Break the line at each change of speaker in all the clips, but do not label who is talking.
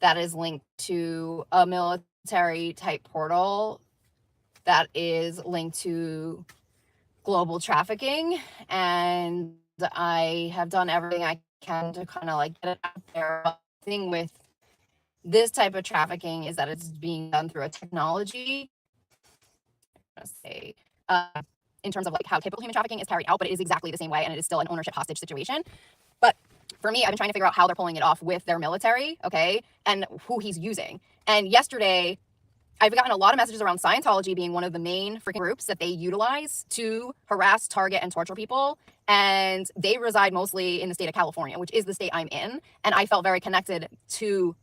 that is linked to a military type portal that is linked to global trafficking. And I have done everything I can to kind of like get it out there. But the thing with this type of trafficking is that it's being done through a technology. Say, in terms of like how typical human trafficking is carried out, but it is exactly the same way, and it is still an ownership hostage situation. But for me, I've been trying to figure out how they're pulling it off with their military, okay, and who he's using. And yesterday, I've gotten a lot of messages around Scientology being one of the main freaking groups that they utilize to harass, target, and torture people. And they reside mostly in the state of California, which is the state I'm in. And I felt very connected to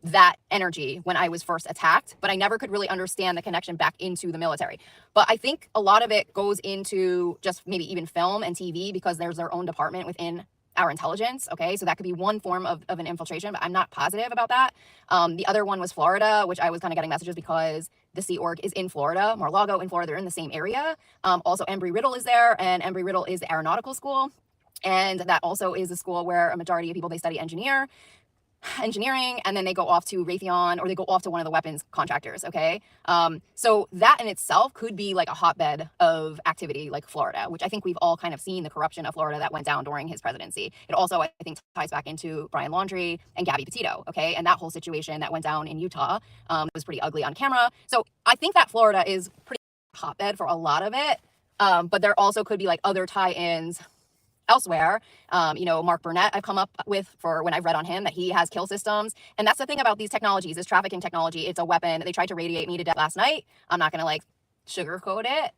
that energy when I was first attacked, but I never could really understand the connection back into the military. But I think a lot of it goes into just maybe even film and TV, because there's their own department within our intelligence. Okay, so that could be one form of an infiltration, but I'm not positive about that. The other one was Florida, which I was kind of getting messages because the Sea Org is in Florida, Mar-a-Lago in Florida, they're in the same area. Also Embry-Riddle is there, and Embry-Riddle is the aeronautical school. And that also is a school where a majority of people, they study engineering, and then they go off to Raytheon, or they go off to one of the weapons contractors. Okay, so that in itself could be like a hotbed of activity, like Florida, which I think we've all kind of seen the corruption of Florida that went down during his presidency. It also, I think, ties back into Brian Laundrie and Gabby Petito. Okay, and that whole situation that went down in Utah was pretty ugly on camera. So I think that Florida is pretty hotbed for a lot of it, but there also could be like other tie-ins elsewhere. Mark Burnett, I've come up with for when I've read on him that he has kill systems. And that's the thing about these technologies, this trafficking technology. It's a weapon. They tried to radiate me to death last night. I'm not going to like sugarcoat it.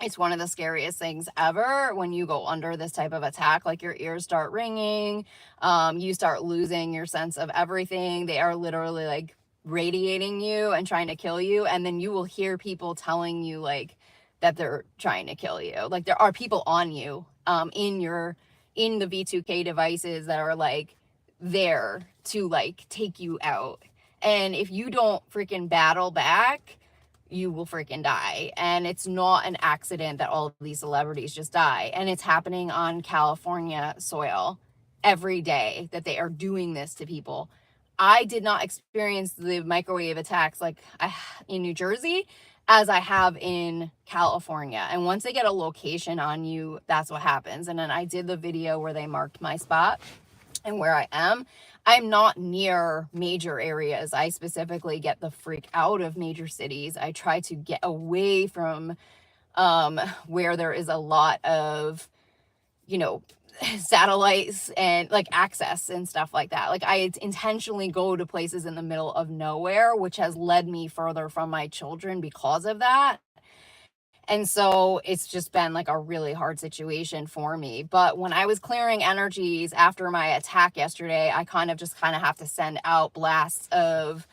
It's one of the scariest things ever when you go under this type of attack. Like your ears start ringing. You start losing your sense of everything. They are literally like radiating you and trying to kill you. And then you will hear people telling you like that they're trying to kill you. Like there are people on you in the V2K devices that are like there to like take you out. And if you don't freaking battle back, you will freaking die. And it's not an accident that all of these celebrities just die. And it's happening on California soil every day that they are doing this to people. I did not experience the microwave attacks like in New Jersey as I have in California. And once they get a location on you, that's what happens. And then I did the video where they marked my spot and where I am. I'm not near major areas. I specifically get the freak out of major cities. I try to get away from where there is a lot of, satellites and like access and stuff like that. Like I intentionally go to places in the middle of nowhere, which has led me further from my children because of that. And so it's just been like a really hard situation for me. But when I was clearing energies after my attack yesterday, I kind of have to send out blasts of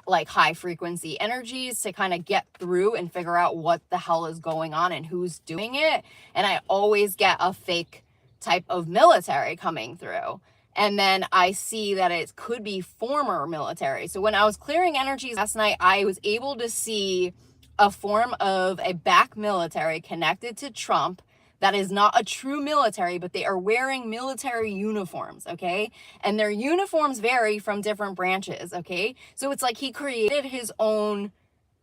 like high frequency energies to kind of get through and figure out what the hell is going on and who's doing it. And I always get a fake type of military coming through. And then I see that it could be former military. So when I was clearing energies last night, I was able to see a form of a back military connected to Trump that is not a true military, but they are wearing military uniforms, okay? And their uniforms vary from different branches, okay? So it's like he created his own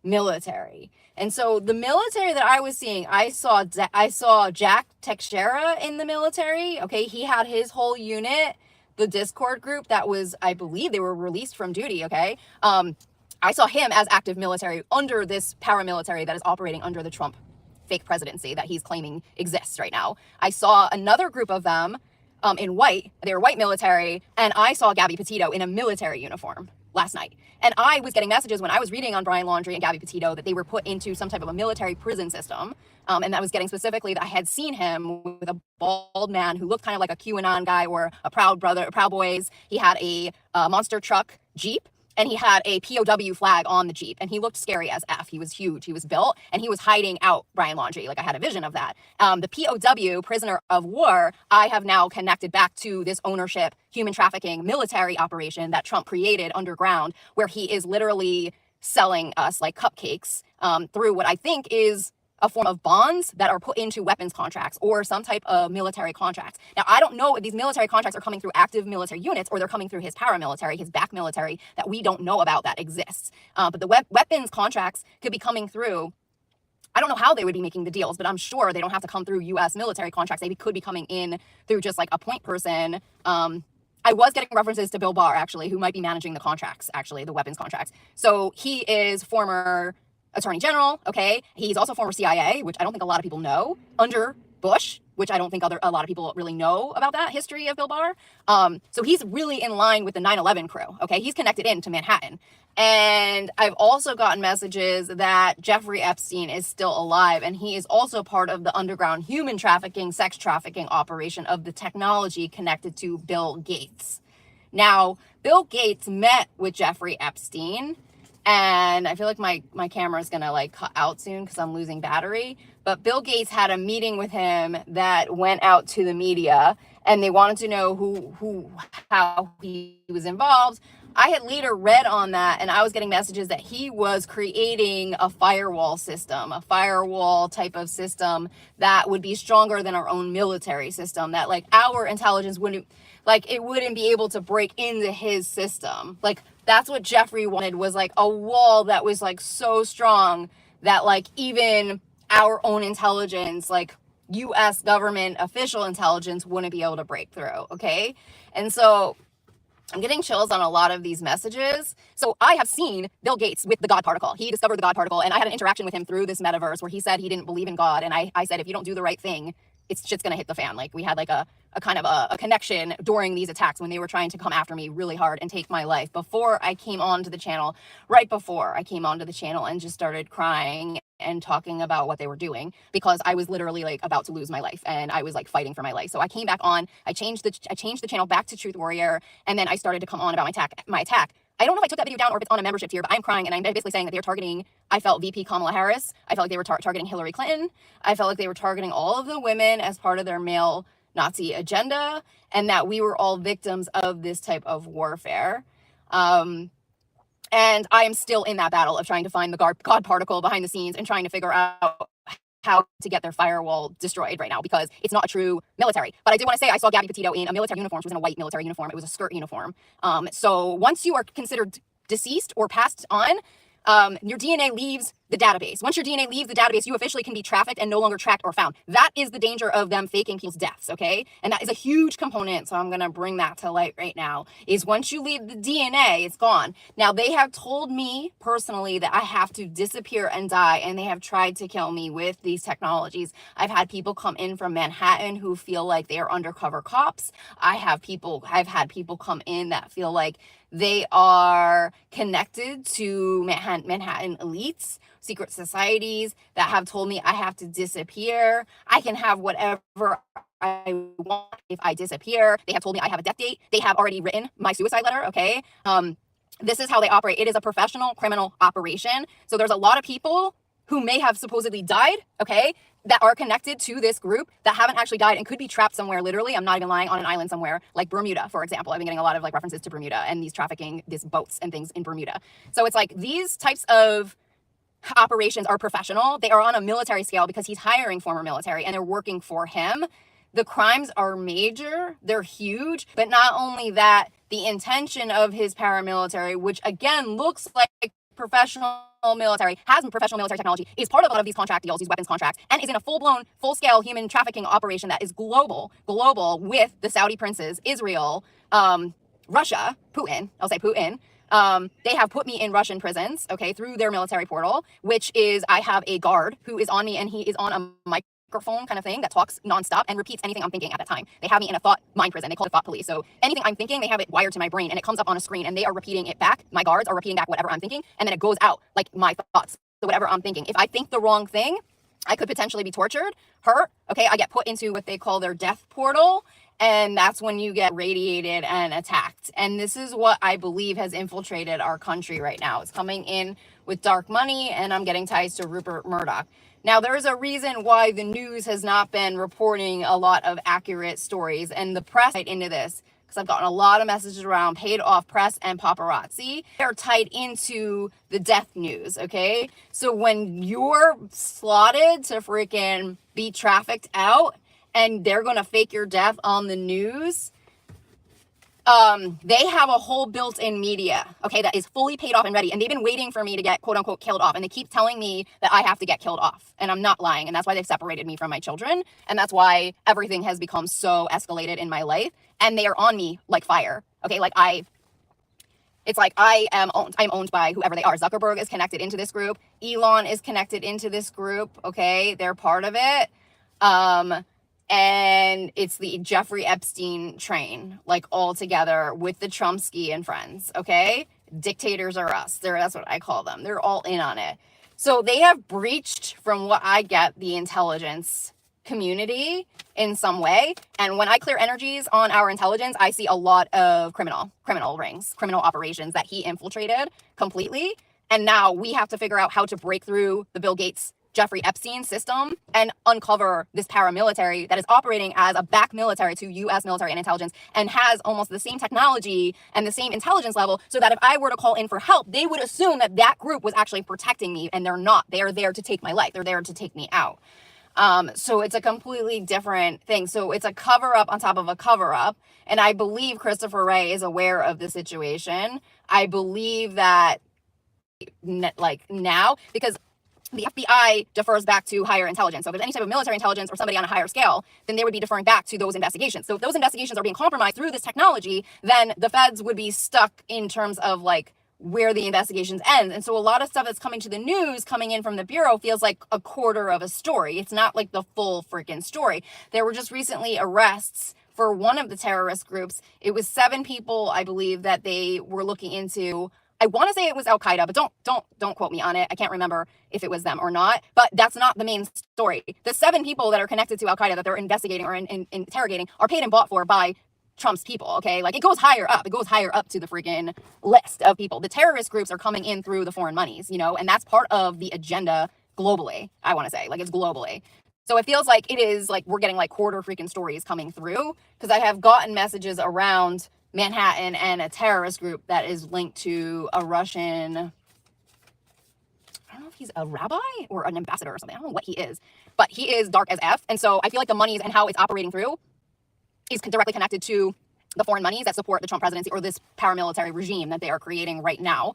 military. And so the military that I was seeing, I saw Jack Teixeira in the military. Okay, he had his whole unit, the Discord group that was, I believe they were released from duty. Okay, I saw him as active military under this paramilitary that is operating under the Trump fake presidency that he's claiming exists right now. I saw another group of them in white. They were white military, and I saw Gabby Petito in a military uniform last night. And I was getting messages when I was reading on Brian Laundrie and Gabby Petito that they were put into some type of a military prison system. And I was getting specifically that I had seen him with a bald man who looked kind of like a QAnon guy or a Proud Boys. He had a monster truck Jeep, and he had a POW flag on the Jeep, and he looked scary as F. He was huge, he was built, and he was hiding out Brian Laundrie. Like I had a vision of that. The POW, prisoner of war, I have now connected back to this ownership, human trafficking, military operation that Trump created underground, where he is literally selling us like cupcakes through what I think is a form of bonds that are put into weapons contracts or some type of military contracts. Now, I don't know if these military contracts are coming through active military units or they're coming through his paramilitary, his back military that we don't know about that exists. But the weapons contracts could be coming through. I don't know how they would be making the deals, but I'm sure they don't have to come through U.S. military contracts. They could be coming in through just like a point person. I was getting references to Bill Barr, actually, who might be managing the contracts, actually, the weapons contracts. So he is former attorney general, okay? He's also former CIA, which I don't think a lot of people know, under Bush, which I don't think a lot of people really know about that history of Bill Barr. So he's really in line with the 9/11 crew, okay? He's connected into Manhattan. And I've also gotten messages that Jeffrey Epstein is still alive, and he is also part of the underground human trafficking, sex trafficking operation of the technology connected to Bill Gates. Now, Bill Gates met with Jeffrey Epstein, and I feel like my camera is gonna like cut out soon because I'm losing battery. But Bill Gates had a meeting with him that went out to the media, and they wanted to know how he was involved. I had later read on that, and I was getting messages that he was creating a firewall system, a firewall type of system that would be stronger than our own military system, that like our intelligence wouldn't be able to break into his system. Like that's what Jeffrey wanted, was like a wall that was like so strong that like even our own intelligence, like US government official intelligence, wouldn't be able to break through, okay? And so I'm getting chills on a lot of these messages. So I have seen Bill Gates with the God particle. He discovered the God particle, and I had an interaction with him through this metaverse where he said he didn't believe in God. And I said, if you don't do the right thing, it's just going to hit the fan. Like we had like a kind of a connection during these attacks when they were trying to come after me really hard and take my life. Before I came onto the channel, right before I came onto the channel and just started crying and talking about what they were doing, because I was literally like about to lose my life and I was like fighting for my life. So I came back on, I changed the channel back to Truth Warrior, and then I started to come on about my attack. I don't know if I took that video down or if it's on a membership tier, but I'm crying and I'm basically saying that they're targeting, I felt VP Kamala Harris. I felt like they were targeting Hillary Clinton. I felt like they were targeting all of the women as part of their male Nazi agenda, and that we were all victims of this type of warfare. And I am still in that battle of trying to find the God particle behind the scenes and trying to figure out how to get their firewall destroyed right now, because it's not a true military. But I did want to say I saw Gabby Petito in a military uniform. She was in a white military uniform. It was a skirt uniform. So once you are considered deceased or passed on, your DNA leaves the database. Once your DNA leaves the database, you officially can be trafficked and no longer tracked or found. That is the danger of them faking people's deaths, okay? And that is a huge component, so I'm going to bring that to light right now, is once you leave the DNA, it's gone. Now, they have told me personally that I have to disappear and die, and they have tried to kill me with these technologies. I've had people come in from Manhattan who feel like they are undercover cops. I've had people come in that feel like they are connected to Manhattan elites, secret societies, that have told me I have to disappear. I can have whatever I want if I disappear. They have told me I have a death date. They have already written my suicide letter, okay? This is how they operate. It is a professional criminal operation. So there's a lot of people who may have supposedly died, okay, that are connected to this group that haven't actually died and could be trapped somewhere, literally, I'm not even lying, on an island somewhere, like Bermuda, for example. I've been getting a lot of like references to Bermuda and these trafficking, these boats and things in Bermuda. So it's like these types of operations are professional. They are on a military scale because he's hiring former military and they're working for him. The crimes are major, they're huge, but not only that, the intention of his paramilitary, which again looks like professional military, has professional military technology, is part of a lot of these contract deals, these weapons contracts, and is in a full-blown, full-scale human trafficking operation that is global with the Saudi princes, Israel, Russia, Putin, I'll say Putin. They have put me in Russian prisons, okay, through their military portal, which is, I have a guard who is on me and he is on a microphone kind of thing that talks nonstop and repeats anything I'm thinking at that time. They have me in a thought mind prison. They call it thought police. So anything I'm thinking, they have it wired to my brain and it comes up on a screen and they are repeating it back. My guards are repeating back whatever I'm thinking, and then it goes out like my thoughts. So whatever I'm thinking. If I think the wrong thing, I could potentially be tortured, hurt. Okay, I get put into what they call their death portal. And that's when you get radiated and attacked. And this is what I believe has infiltrated our country right now. It's coming in with dark money, and I'm getting ties to Rupert Murdoch. Now, there is a reason why the news has not been reporting a lot of accurate stories, and the press right into this because I've gotten a lot of messages around paid off press and paparazzi. They're tied into the death news, okay? So when you're slotted to freaking be trafficked out and they're gonna fake your death on the news, they have a whole built-in media, okay, that is fully paid off and ready. And they've been waiting for me to get quote unquote killed off. And they keep telling me that I have to get killed off. And I'm not lying. And that's why they've separated me from my children. And that's why everything has become so escalated in my life. And they are on me like fire. Okay, like it's like I'm owned by whoever they are. Zuckerberg is connected into this group. Elon is connected into this group. Okay, they're part of it. And it's the Jeffrey Epstein train, like all together with the Chomsky and friends, okay? Dictators are us. That's what I call them. They're all in on it. So they have breached, from what I get, the intelligence community in some way. And when I clear energies on our intelligence, I see a lot of criminal rings, criminal operations that he infiltrated completely. And now we have to figure out how to break through the Bill Gates Jeffrey Epstein system and uncover this paramilitary that is operating as a back military to U.S. military and intelligence and has almost the same technology and the same intelligence level, so that if I were to call in for help, they would assume that that group was actually protecting me, and they're not. They are there to take my life. They're there to take me out. So it's a completely different thing. So it's a cover up on top of a cover up. And I believe Christopher Wray is aware of the situation. I believe that like now, because the FBI defers back to higher intelligence. So if there's any type of military intelligence or somebody on a higher scale, then they would be deferring back to those investigations. So if those investigations are being compromised through this technology, then the feds would be stuck in terms of like where the investigations end. And so a lot of stuff that's coming to the news, coming in from the Bureau, feels like a quarter of a story. It's not like the full freaking story. There were just recently arrests for one of the terrorist groups. It was 7 people, I believe, that they were looking into. I want to say it was Al Qaeda, but don't quote me on it. I can't remember if it was them or not, but that's not the main story. The 7 people that are connected to Al Qaeda that they're investigating or interrogating are paid and bought for by Trump's people, okay? Like, it goes higher up. It goes higher up to the freaking list of people. The terrorist groups are coming in through the foreign monies, you know, and that's part of the agenda globally, I want to say. Like, it's globally. So it feels like it is like we're getting like quarter freaking stories coming through, because I have gotten messages around Manhattan and a terrorist group that is linked to a Russian, I don't know if he's a rabbi or an ambassador or something. I don't know what he is, but he is dark as F. And so I feel like the monies and how it's operating through is directly connected to the foreign monies that support the Trump presidency or this paramilitary regime that they are creating right now.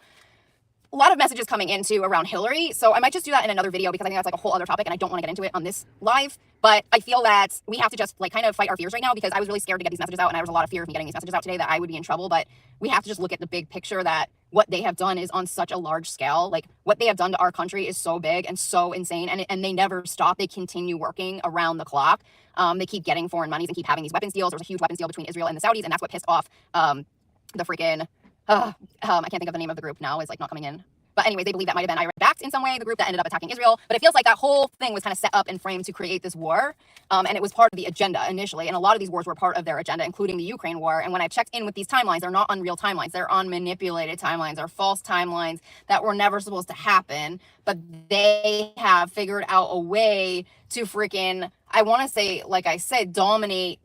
A lot of messages coming into around Hillary. So I might just do that in another video, because I think that's like a whole other topic and I don't want to get into it on this live. But I feel that we have to just like kind of fight our fears right now, because I was really scared to get these messages out, and there was a lot of fear of me getting these messages out today that I would be in trouble. But we have to just look at the big picture, that what they have done is on such a large scale. Like, what they have done to our country is so big and so insane, and they never stop. They continue working around the clock. They keep getting foreign monies and keep having these weapons deals. There's a huge weapons deal between Israel and the Saudis, and that's what pissed off the freaking I can't think of the name of the group now. It's like not coming in. But anyway, they believe that might have been Iran-backed in some way, the group that ended up attacking Israel. But it feels like that whole thing was kind of set up and framed to create this war. And it was part of the agenda initially. And a lot of these wars were part of their agenda, including the Ukraine war. And when I checked in with these timelines, they're not unreal timelines. They're on manipulated timelines or false timelines that were never supposed to happen. But they have figured out a way to freaking, I want to say, like I said, dominate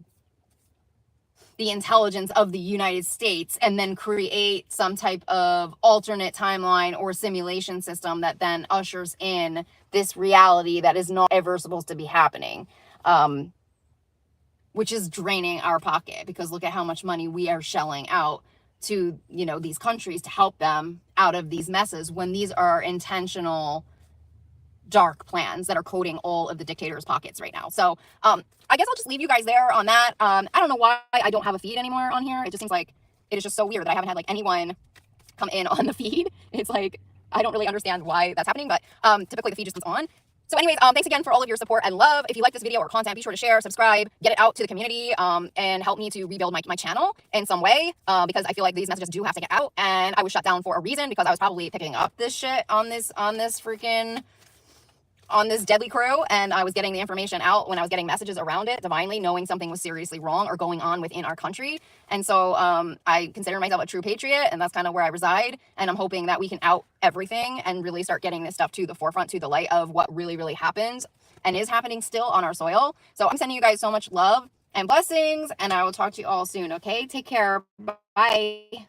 the intelligence of the United States, and then create some type of alternate timeline or simulation system that then ushers in this reality that is not ever supposed to be happening, which is draining our pocket, because look at how much money we are shelling out to, you know, these countries to help them out of these messes, when these are intentional dark plans that are coating all of the dictators' pockets right now. So I guess I'll just leave you guys there on that. I don't know why I don't have a feed anymore on here. It just seems like it is just so weird that I haven't had like anyone come in on the feed. It's like, I don't really understand why that's happening, but typically the feed just comes on. So anyways, thanks again for all of your support and love. If you like this video or content, be sure to share, subscribe, get it out to the community, and help me to rebuild my channel in some way, because I feel like these messages do have to get out. And I was shut down for a reason, because I was probably picking up this shit on this deadly crew, and I was getting the information out when I was getting messages around it divinely, knowing something was seriously wrong or going on within our country. And so I consider myself a true patriot, and that's kind of where I reside. And I'm hoping that we can out everything and really start getting this stuff to the forefront, to the light of what really, really happens and is happening still on our soil. So I'm sending you guys so much love and blessings. And I will talk to you all soon. Okay. Take care. Bye.